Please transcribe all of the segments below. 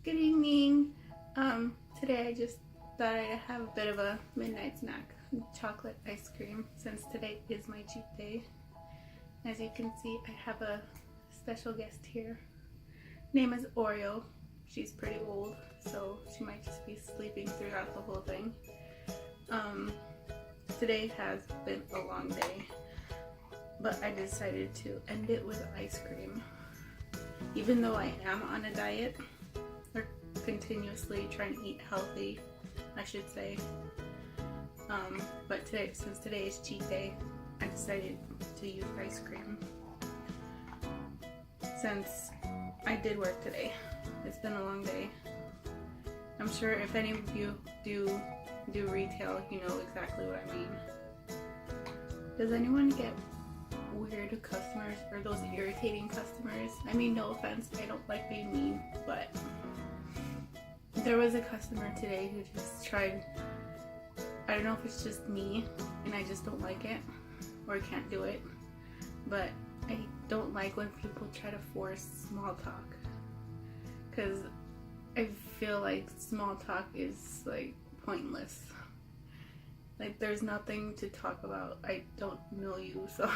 Good evening. Today I just thought I'd have a bit of a midnight snack, chocolate ice cream, since today is my cheat day. As you can see, I have a special guest here. Name is Oreo. She's pretty old, so she might just be sleeping throughout the whole thing. Today has been a long day, but I decided to end it with ice cream. Even though I am on a diet, or continuously trying to eat healthy, I should say. But today, since today is cheat day, I decided to use ice cream. Since I did work today, it's been a long day. I'm sure if any of you do retail, you know exactly what I mean. Does anyone get weird customers or those irritating customers? I mean, no offense, I don't like being mean, but there was a customer today who just tried, I don't know if it's just me and I just don't like it or I can't do it, but I don't like when people try to force small talk, because I feel like small talk is like pointless. Like, there's nothing to talk about. I don't know you, so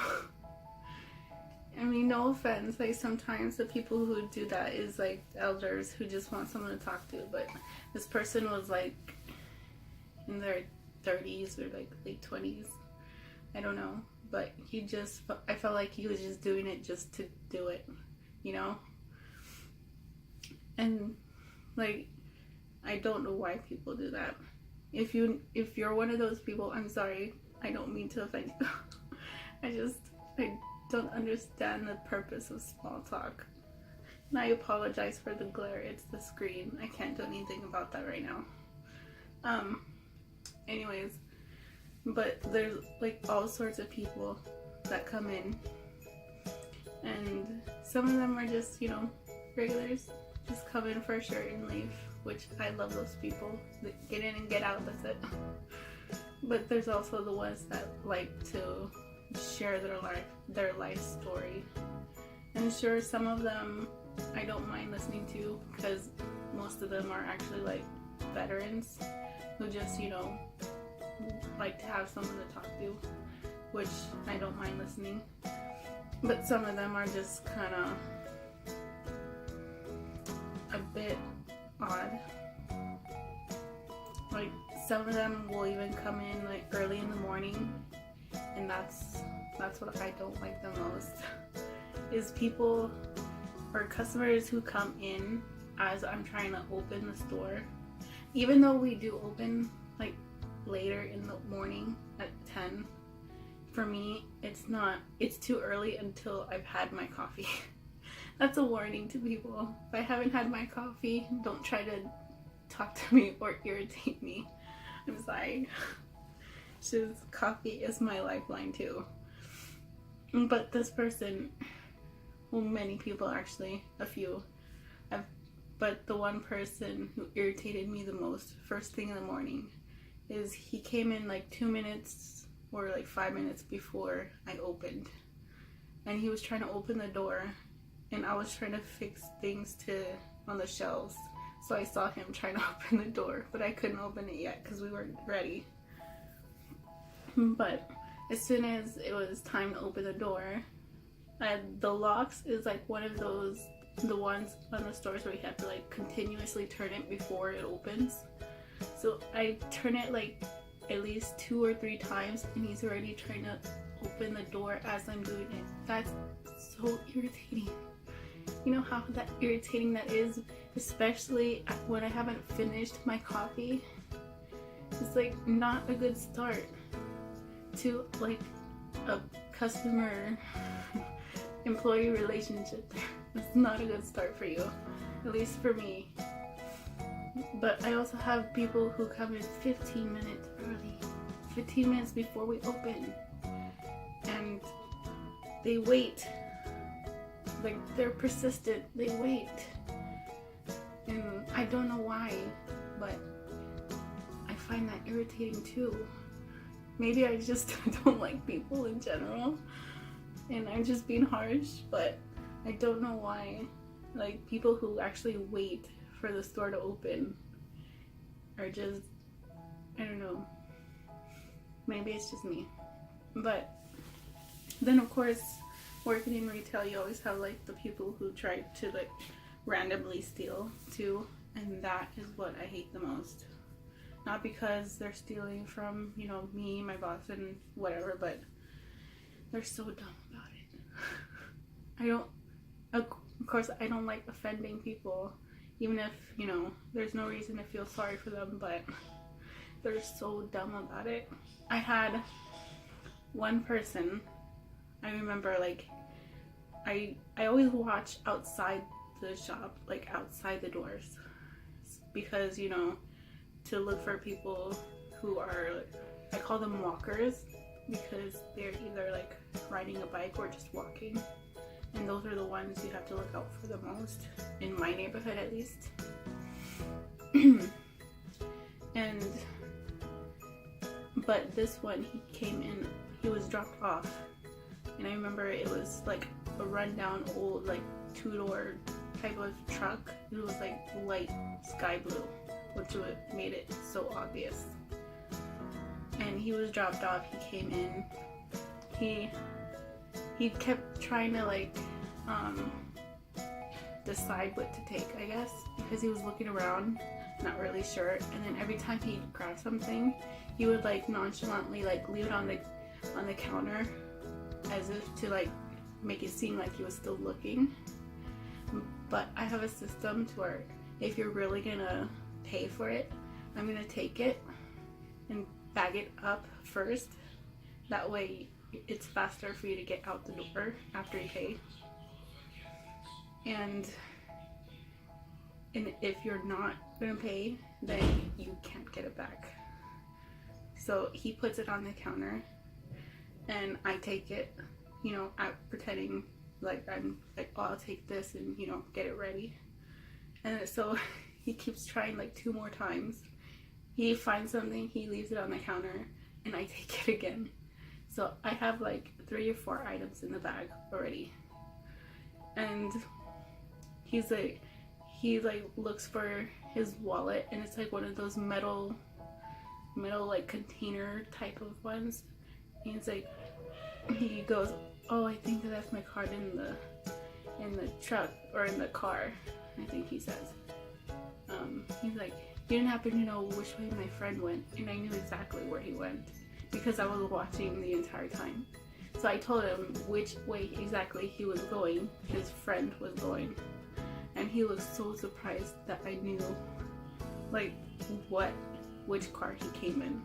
I mean, no offense, like sometimes the people who do that is like elders who just want someone to talk to, but this person was like in their 30s or like late 20s, I don't know, but I felt like he was just doing it just to do it, you know? And like, I don't know why people do that. If you're one of those people, I'm sorry, I don't mean to offend you. I don't understand the purpose of small talk. And I apologize for the glare, it's the screen. I can't do anything about that right now. Anyways, but there's like all sorts of people that come in, and some of them are just, you know, regulars, just come in for a shirt and leave, which I love those people. Get in and get out, that's it. But there's also the ones that like to share their life story, and sure, some of them I don't mind listening to, because most of them are actually like veterans who just, you know, like to have someone to talk to, which I don't mind listening. But some of them are just kind of a bit odd. Like, some of them will even come in like early in the morning, and that's what I don't like the most, is people or customers who come in as I'm trying to open the store. Even though we do open like later in the morning at 10, for me it's too early until I've had my coffee. That's a warning to people. If I haven't had my coffee, don't try to talk to me or irritate me. I'm sorry. Coffee is my lifeline too. But this person, well, many people actually, a few, but the one person who irritated me the most first thing in the morning is he came in like 2 minutes or like 5 minutes before I opened, and he was trying to open the door, and I was trying to fix things on the shelves, so I saw him trying to open the door, but I couldn't open it yet because we weren't ready. But as soon as it was time to open the door, the locks is like one of the ones on the stores where you have to like continuously turn it before it opens. So I turn it like at least 2 or 3 times, and he's already trying to open the door as I'm doing it. That's so irritating. You know how irritating that is, especially when I haven't finished my coffee. It's like not a good start to like a customer employee relationship. It's not a good start for you, at least for me. But I also have people who come in 15 minutes early, 15 minutes before we open, and they wait. Like, they're persistent, they wait. And I don't know why, but I find that irritating too. Maybe I just don't like people in general, and I'm just being harsh, but I don't know why. Like, people who actually wait for the store to open are just, I don't know, maybe it's just me. But then of course, working in retail, you always have like the people who try to like randomly steal too, and that is what I hate the most. Not because they're stealing from, you know, me, my boss, and whatever, but they're so dumb about it. I don't, of course, I don't like offending people, even if, you know, there's no reason to feel sorry for them, but they're so dumb about it. I had one person, I remember, like, I always watch outside the shop, like outside the doors, because, you know, to look for people who are, I call them walkers, because they're either like riding a bike or just walking, and those are the ones you have to look out for the most, in my neighborhood at least. And but this one, he came in, he was dropped off, and I remember it was like a rundown old like two-door type of truck. It was like light sky blue, which made it so obvious. And he was dropped off, he came in, he kept trying to like decide what to take, I guess, because he was looking around, not really sure, and then every time he grabbed something, he would like nonchalantly like leave it on the counter as if to like make it seem like he was still looking. But I have a system to where if you're really gonna pay for it, I'm gonna take it and bag it up first. That way it's faster for you to get out the door after you pay. And if you're not gonna pay, then you can't get it back. So he puts it on the counter and I take it, you know, pretending like I'm like, oh, I'll take this and, you know, get it ready. And so he keeps trying like 2 more times. He finds something, he leaves it on the counter, and I take it again. So I have like 3 or 4 items in the bag already. And he looks for his wallet, and it's like one of those metal like container type of ones. And it's like, he goes, oh, I think I left my card in the truck, or in the car, I think he says. He's like, you didn't happen to know which way my friend went? And I knew exactly where he went because I was watching the entire time. So I told him which way exactly he was going, his friend was going. And he was so surprised that I knew like which car he came in.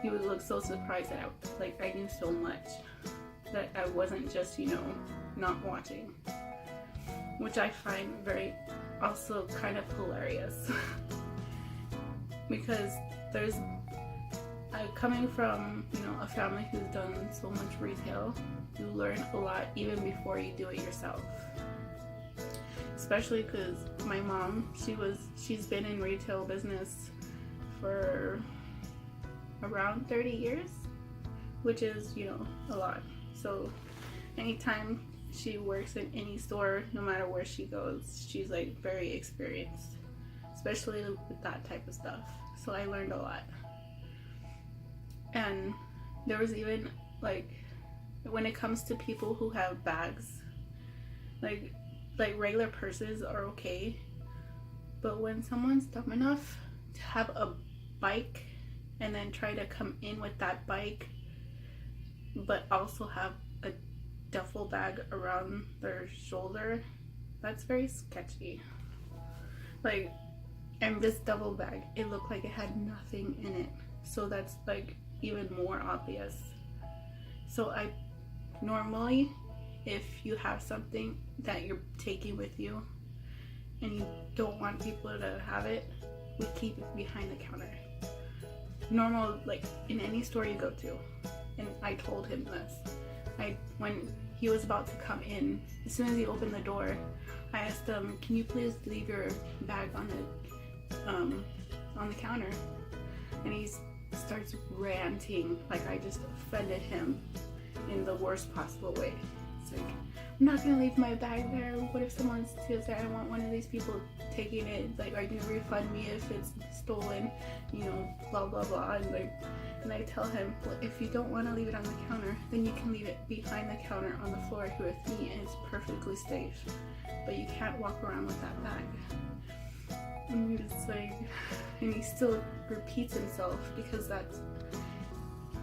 He would look so surprised that I knew so much, that I wasn't just, you know, not watching, which I find very also kind of hilarious. Because there's coming from, you know, a family who's done so much retail, you learn a lot even before you do it yourself. Especially because my mom, she's been in retail business for around 30 years, which is, you know, a lot. So anytime she works in any store, no matter where she goes, she's like very experienced, especially with that type of stuff. So I learned a lot. And there was even like, when it comes to people who have bags, like regular purses are okay, but when someone's dumb enough to have a bike and then try to come in with that bike but also have a duffel bag around their shoulder, that's very sketchy. Like, and this duffel bag, it looked like it had nothing in it, so that's like even more obvious. So I normally, if you have something that you're taking with you and you don't want people to have it, we keep it behind the counter. Normal, like in any store you go to. And I told him this. When he was about to come in, as soon as he opened the door, I asked him, can you please leave your bag on the counter? And he starts ranting like I just offended him in the worst possible way. It's like, I'm not gonna leave my bag there. What if someone steals it? I want one of these people taking it. Like, are you gonna refund me if it's stolen? You know, blah blah blah. And I tell him, well, if you don't want to leave it on the counter, then you can leave it behind the counter on the floor here with me, and it's perfectly safe. But you can't walk around with that bag. And he's like, and he still repeats himself, because that's,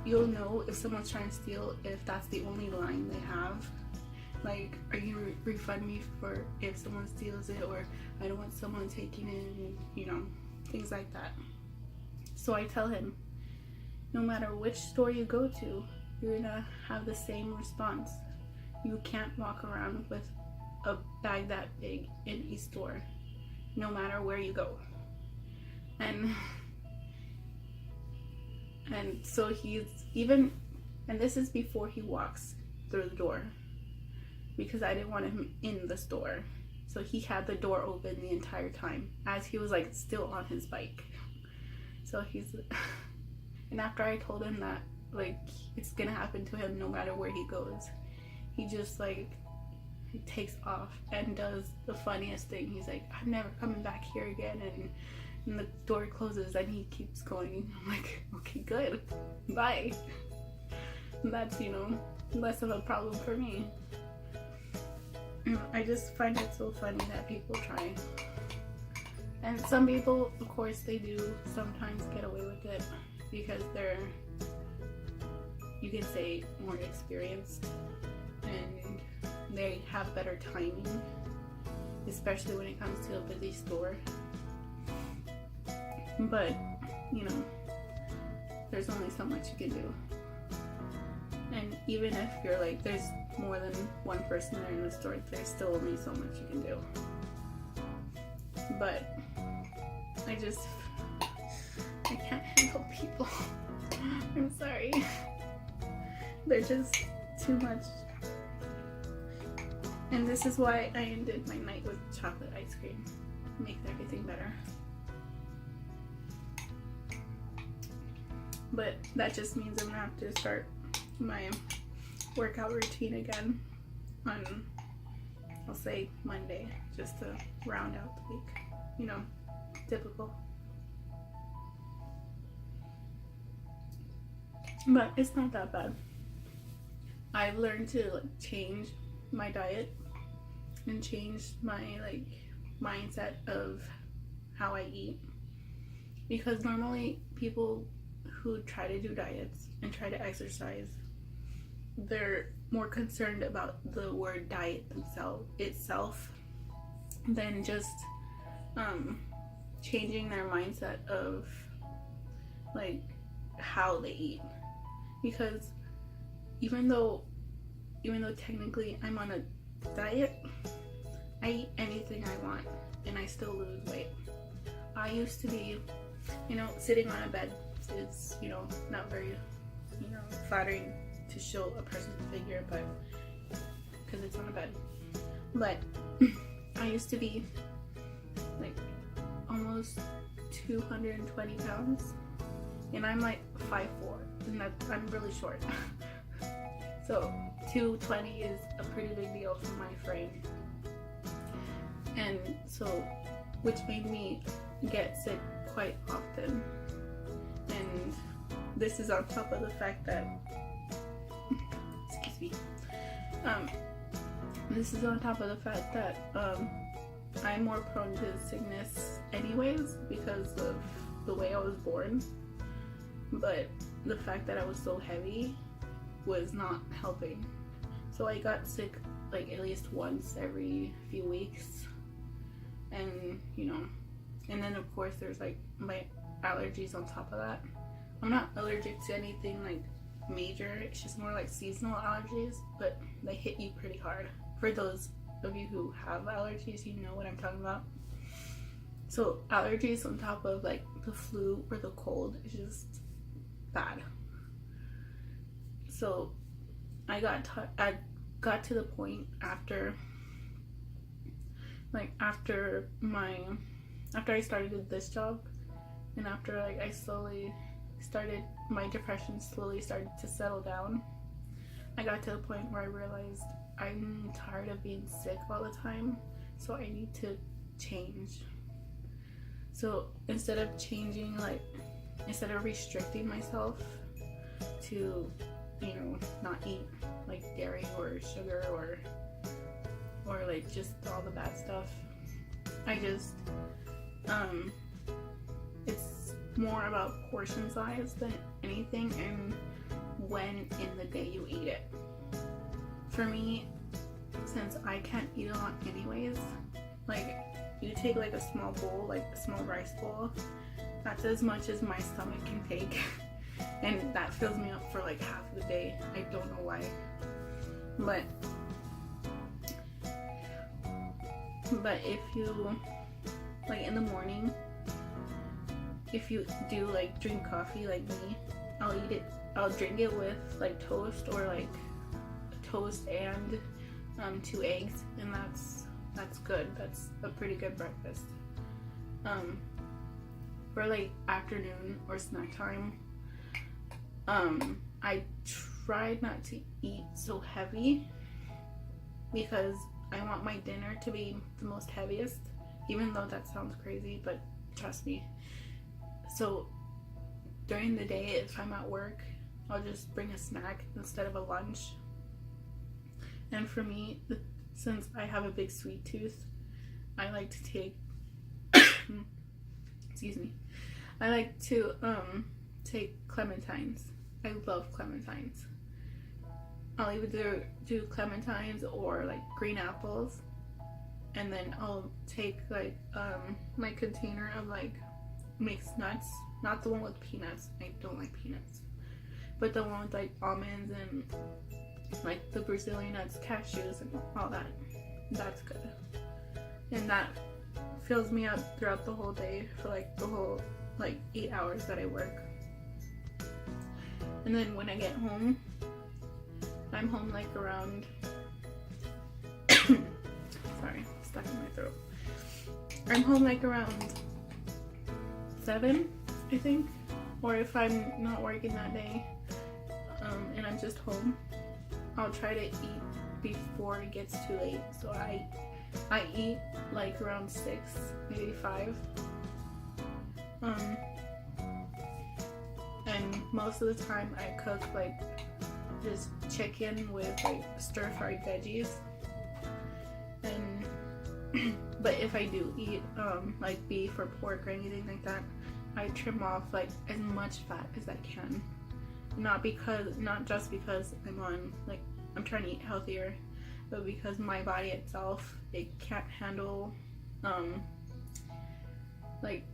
you'll know if someone's trying to steal if that's the only line they have. Like, are you gonna refund me for if someone steals it, or I don't want someone taking it, and, you know, things like that. So I tell him, no matter which store you go to, you're gonna have the same response. You can't walk around with a bag that big in a store, no matter where you go. And so he's even, and this is before he walks through the door, because I didn't want him in the store. So he had the door open the entire time as he was like still on his bike. So he's, and after I told him that like it's gonna happen to him no matter where he goes, he just like, he takes off and does the funniest thing. He's like, I'm never coming back here again, and the door closes and he keeps going. I'm like, okay, good, bye. And that's, you know, less of a problem for me. I just find it so funny that people try. And some people, of course, they do sometimes get away with it because they're, you can say, more experienced and they have better timing, especially when it comes to a busy store. But, you know, there's only so much you can do. And even if you're like, there's more than one person there in the store, there's still only so much you can do. But I can't handle people. I'm sorry. They're just too much. And this is why I ended my night with chocolate ice cream. Makes everything better. But that just means I'm gonna have to start my workout routine again on, I'll say, Monday, just to round out the week. You know, typical. But it's not that bad. I've learned to like change my diet and change my like mindset of how I eat, because normally people who try to do diets and try to exercise, they're more concerned about the word diet itself than just changing their mindset of like how they eat. Because even though technically I'm on a diet, I eat anything I want and I still lose weight. I used to be, you know, sitting on a bed is, you know, not very, you know, flattering to show a person's figure, but because it's on a bed. But I used to be like almost 220 pounds, and I'm like 5'4", and I'm really short. So 220 is a pretty big deal for my frame, and so, which made me get sick quite often. And this is on top of the fact that, excuse me, this is on top of the fact that I'm more prone to sickness anyways because of the way I was born. But the fact that I was so heavy was not helping. So I got sick like at least once every few weeks. And, you know, and then of course there's like my allergies on top of that. I'm not allergic to anything like major, it's just more like seasonal allergies, but they hit you pretty hard. For those of you who have allergies, you know what I'm talking about. So allergies on top of like the flu or the cold is just bad. So I got to the point after I started this job, and after like my depression slowly started to settle down, I got to a point where I realized I'm tired of being sick all the time, so I need to change. So instead of changing, like, instead of restricting myself to, you know, not eat like dairy or sugar or like just all the bad stuff, I just it's more about portion size than anything, and when in the day you eat it. For me, since I can't eat a lot anyways, like, you take like a small bowl, like a small rice bowl, that's as much as my stomach can take. And that fills me up for like half of the day. I don't know why. But if you, like, in the morning, if you do like drink coffee like me, I'll drink it with like toast, or like toast and 2 eggs, and that's good. That's a pretty good breakfast. For like afternoon or snack time, I tried not to eat so heavy because I want my dinner to be the most heaviest, even though that sounds crazy, but trust me. So during the day, if I'm at work, I'll just bring a snack instead of a lunch. And for me, since I have a big sweet tooth, I like to take excuse me, I like to take clementines. I love clementines. I'll either do clementines or like green apples, and then I'll take like my container of like mixed nuts, not the one with peanuts. I don't like peanuts, but the one with like almonds and like the Brazilian nuts, cashews, and all that. That's good, and that fills me up throughout the whole day for like the whole like 8 hours that I work. And then when I get home, I'm home like around sorry, stuck in my throat. I'm home like around 7, I think, or if I'm not working that day, and I'm just home, I'll try to eat before it gets too late. So I eat like around 6, maybe 5. And most of the time I cook like just chicken with like stir-fried veggies. And but if I do eat like beef or pork or anything like that, I trim off like as much fat as I can. Not just because I'm trying to eat healthier, but because my body itself, it can't handle like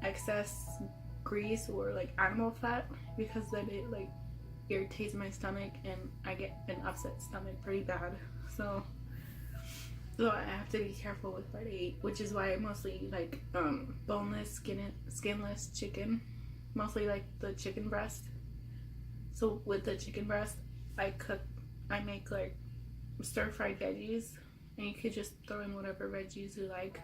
excess grease or like animal fat, because then it like irritates my stomach and I get an upset stomach pretty bad. So I have to be careful with what I eat, which is why I mostly eat like boneless, skinless chicken, mostly like the chicken breast. So with the chicken breast, I make like stir-fried veggies, and you could just throw in whatever veggies you like,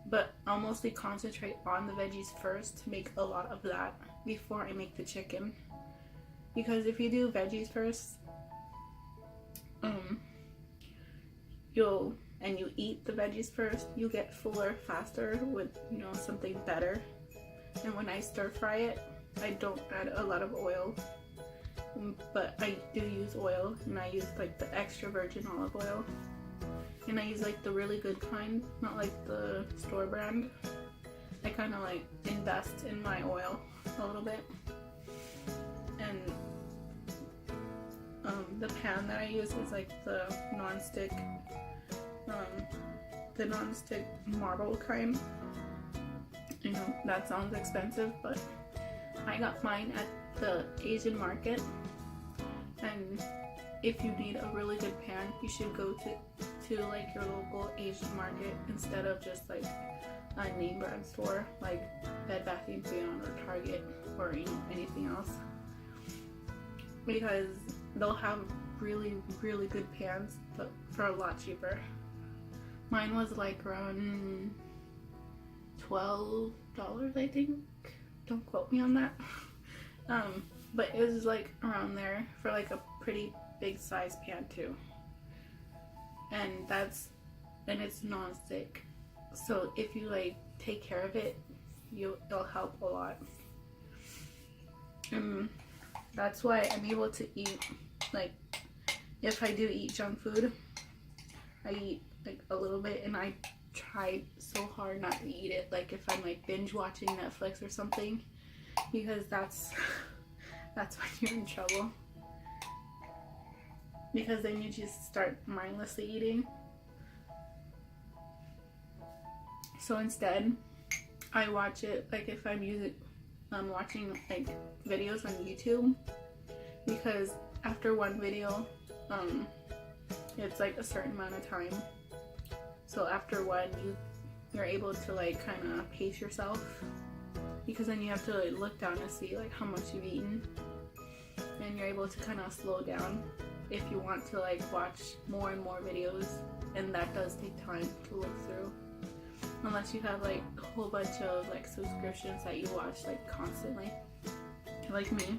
but I'll mostly concentrate on the veggies first to make a lot of that before I make the chicken. Because if you do veggies first, you eat the veggies first, you get fuller faster with, you know, something better. And when I stir fry it, I don't add a lot of oil, but I do use oil, and I use like the extra virgin olive oil, and I use like the really good kind, not like the store brand. I kind of like invest in my oil a little bit. And the pan that I use is like the non-stick marble kind. You know, that sounds expensive, but I got mine at the Asian market. And if you need a really good pan, you should go to like your local Asian market instead of just like a name brand store like Bed Bath & Beyond or Target or, you know, anything else, because they'll have really, really good pans, but for a lot cheaper. Mine was like around $12, I think. Don't quote me on that. But it was like around there for like a pretty big size pan too, and it's non-stick. So if you like take care of it, it'll help a lot. That's why I'm able to eat, like, if I do eat junk food, I eat like a little bit, and I try so hard not to eat it, like if I'm like binge watching Netflix or something, because that's when you're in trouble, because then you just start mindlessly eating. So instead, I watch it, like if I'm watching like videos on YouTube, because after one video, it's like a certain amount of time. So after one, you're able to like kind of pace yourself, because then you have to like look down to see like how much you've eaten, and you're able to kind of slow down if you want to like watch more and more videos, and that does take time to look through. Unless you have like a whole bunch of like subscriptions that you watch like constantly, like me.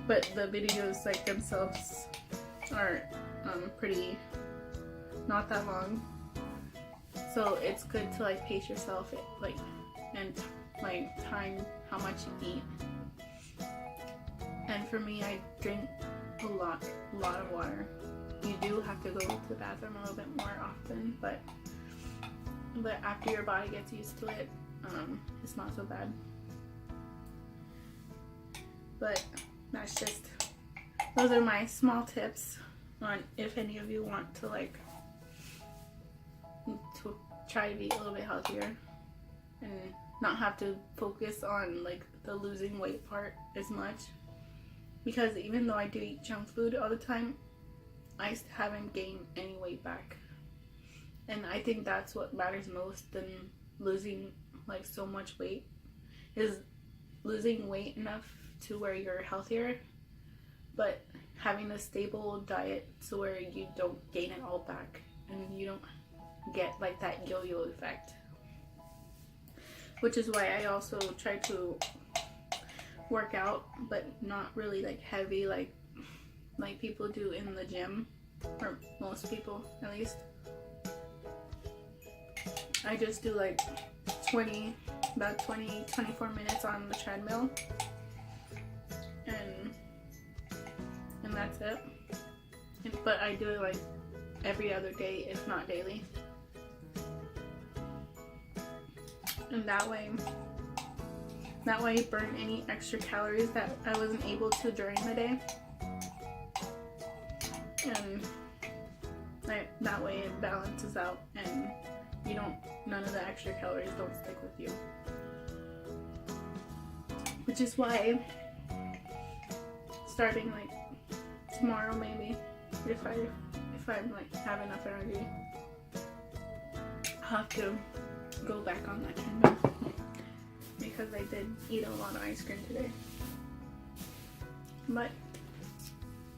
But the videos like themselves are pretty not that long, so it's good to like pace yourself like and like time how much you eat. And for me, I drink a lot of water. You do have to go to the bathroom a little bit more often, but after your body gets used to it, it's not so bad. But those are my small tips on if any of you want to like to try to be a little bit healthier and not have to focus on like the losing weight part as much, because even though I do eat junk food all the time, I haven't gained any weight back. And I think that's what matters most than losing like so much weight, is losing weight enough to where you're healthier, but having a stable diet so where you don't gain it all back and you don't get like that yo-yo effect. Which is why I also try to work out, but not really like heavy like people do in the gym, or most people at least. I just do like 24 minutes on the treadmill, and that's it. But I do it like every other day, if not daily. And that way I burn any extra calories that I wasn't able to during the day. And that way it balances out, and none of the extra calories don't stick with you. Which is why starting like tomorrow, maybe, if I'm like have enough energy, I'll have to go back on that treadmill, because I did eat a lot of ice cream today. But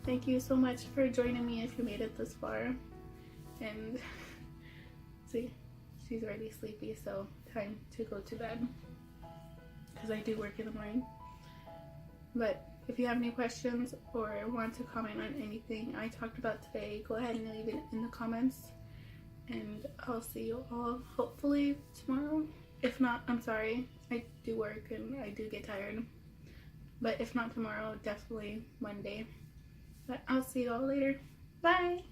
thank you so much for joining me if you made it this far. And see, she's already sleepy, so time to go to bed, because I do work in the morning. But if you have any questions or want to comment on anything I talked about today, go ahead and leave it in the comments, and I'll see you all hopefully tomorrow. If not, I'm sorry, I do work and I do get tired. But if not tomorrow, definitely Monday. But I'll see you all later. Bye!